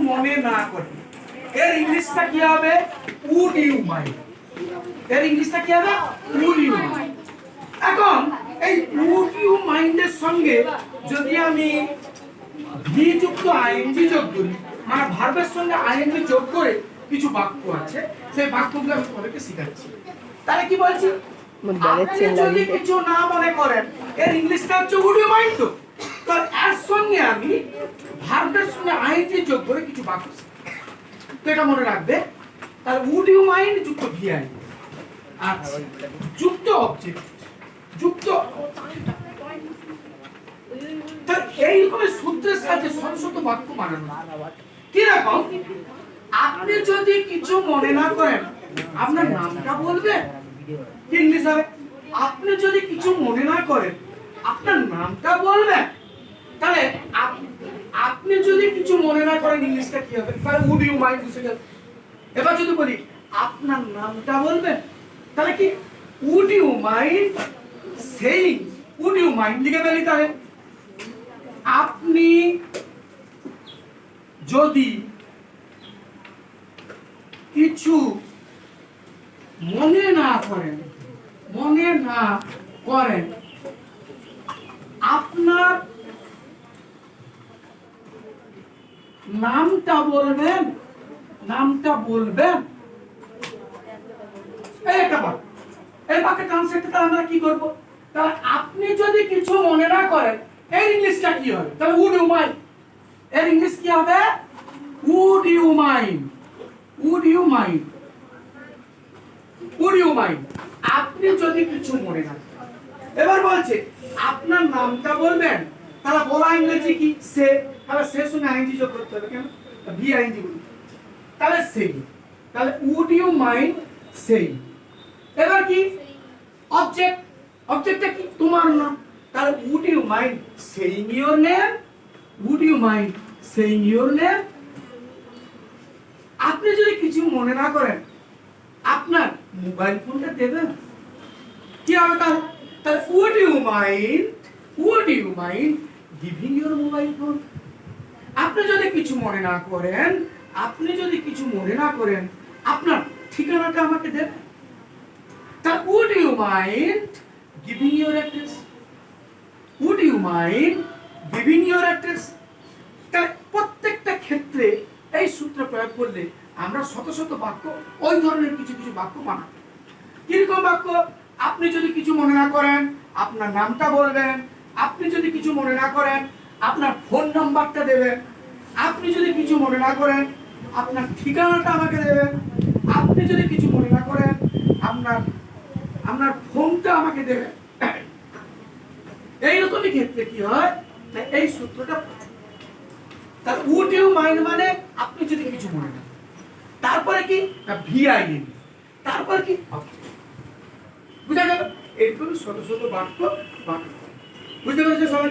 মনে না করে, এর ইংলিশটা কি হবে? Would you mind. এর ইংলিশটা কি হবে? Would you mind. এখন এই উড ইউ মাইন্ডের সঙ্গে যদি আমি ভি যুক্ত আইএনজি যোগ করি, মানে ভার্বের সঙ্গে আইএনজি যোগ করে কিছু বাক্য আছে, সেই বাক্যগুলো আমি তোমাদেরকে শেখাচ্ছি। তাহলে কি বলছি? আপনি যদি কিছু না মনে করেন, এর ইংলিশটা হচ্ছে উড ইউ মাইন্ড। তো এর সঙ্গে আমি ভার্বের সঙ্গে আইএনজি যোগ করে কিছু বাক্য, তো এটা মনে রাখবে। তাহলে উড ইউ মাইন্ড যুক্ত ভিআই, আচ্ছা, যুক্ত অবজেক্ট, যুক্ত এই রকমের সূত্রের সাহায্যে শত শত বাক্য বানানো। কি রকম? আপনি যদি কিছু মনে না করেন, আপনার নামটা বলবেন, কি ইংলিশ হবে? আপনি যদি কিছু মনে না করেন, আপনার নামটা বলবেন। তাহলে আপনি যদি কিছু মনে না করেন, ইংলিশটা কি হবে? তাহলে উড ইউ মাইন্ড বুঝে গেল। এবার যদি বলি আপনার নামটা বলবেন, তাহলে কি would you mind saying, would you mind লিখে ফেলি। তাহলে আপনি যদি কিছু মনে না করেন, মনে না করেন, আপনার নামটা বলবেন, নামটা বলবেন। এই একটা বাক্য, এই বাক্যের ট্রান্সলেটটা আমরা কি করব? তাহলে আপনি যদি কিছু মনে না করেন, এর ইংলিশটা কি হবে? তাহলে উড ইউ মাইন্ড, এর ইংলিশ কি হবে? Would you mind, would you mind, would you mind. আপনি যদি কিছু মনে না করেন। এবার বলছে আপনার নামটা বলবেন, তাহলে বলা ইংরেজি কি? সে। তাহলে সে সঙ্গে আইএনজি যোগ করতে হবে, কেন? ভি আইএনজি বলি, তাহলে সেই। তাহলে উড ইউ মাইন্ড সেই। এবার কি? অবজেক্ট, অবজেক্টটা কি? তোমার নাম। তাহলে would you mind saying your name, would you mind saying your name. আপনি যদি কিছু মনে না করেন, আপনার মোবাইল ফোনটা দেবেন, কি হবে? তাহলে তাহলে would you mind, would you mind giving your mobile phone. আপনি যদি কিছু মনে না করেন, আপনি যদি কিছু মনে না করেন, আপনার ঠিকানাটা আমাকে দেবেন। তাহলে would you mind giving your address, would you mind giving your address. তাহলে প্রত্যেকটা ক্ষেত্রে এই সূত্র প্রয়োগ করলে আমরা শত শত বাক্য, ওই ধরনের কিছু কিছু বাক্য বানাবো। কিরকম বাক্য? আপনি যদি কিছু মনে না করেন, আপনার নামটা বলবেন। আপনি যদি কিছু মনে না করেন, আপনার ফোন নাম্বারটা দেবেন। আপনি যদি কিছু মনে না করেন, আপনার ঠিকানাটা আমাকে দেবেন। আপনি যদি কিছু মনে না করেন, আপনার আপনার ফোনটা আমাকে দেবেন। এইরকমই ক্ষেত্রে কি হয়? এই সূত্রটা, তার উড ইউ মাইন্ড মানে আপনি যদি কিছু মনে না, তারপরে কি? ভিআইএন, তারপর কি? বুঝা গেল? এইরকম ছোট ছোট বাক্য বাক্য। বুঝতে পেরেছো সবাই?